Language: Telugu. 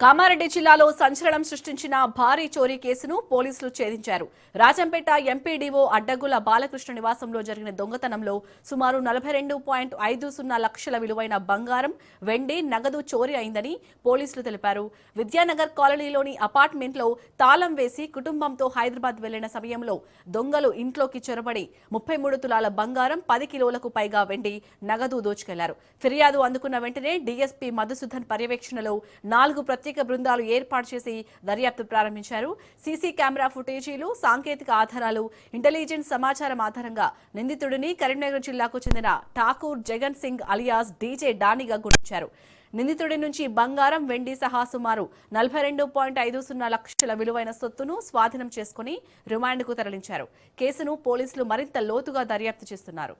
కామారెడ్డి జిల్లాలో సంచలనం సృష్టించిన భారీ చోరీ కేసును పోలీసులు ఛేదించారు. రాజంపేట ఎంపీడీఓ అడ్డగుల బాలకృష్ణ నివాసంలో జరిగిన దొంగతనంలో సుమారు 42.50 లక్షల విలువైన బంగారం, వెండి, నగదు చోరీ అయిందని పోలీసులు తెలిపారు. విద్యానగర్ కాలనీలోని అపార్ట్మెంట్లో తాళం వేసి కుటుంబంతో హైదరాబాద్ వెళ్లిన సమయంలో దొంగలు ఇంట్లోకి చొరబడి 33 తులాల బంగారం, 10 కిలోలకు పైగా వెండి, నగదు దోచుకెళ్లారు. ఫిర్యాదు అందుకున్న వెంటనే డీఎస్పీ మధుసూదన్ పర్యవేక్షణలో 4 ప్రత్యేక బృందాలు ఏర్పాటు చేసి దర్యాప్తు ప్రారంభించారు. సీసీ కెమెరా ఫుటేజీలు, సాంకేతిక ఆధారాలు, ఇంటెలిజెన్స్ సమాచారం ఆధారంగా నిందితుడిని కరీంనగర్ జిల్లాకు చెందిన ఠాకూర్ జగన్ సింగ్ అలియాస్ డీజే డానీగా గుర్తించారు. నిందితుడి నుంచి బంగారం, వెండి సహా సుమారు 42.50 లక్షల విలువైన సొత్తును స్వాధీనం చేసుకుని రిమాండ్కు తరలించారు. కేసును పోలీసులు మరింత లోతుగా దర్యాప్తు చేస్తున్నారు.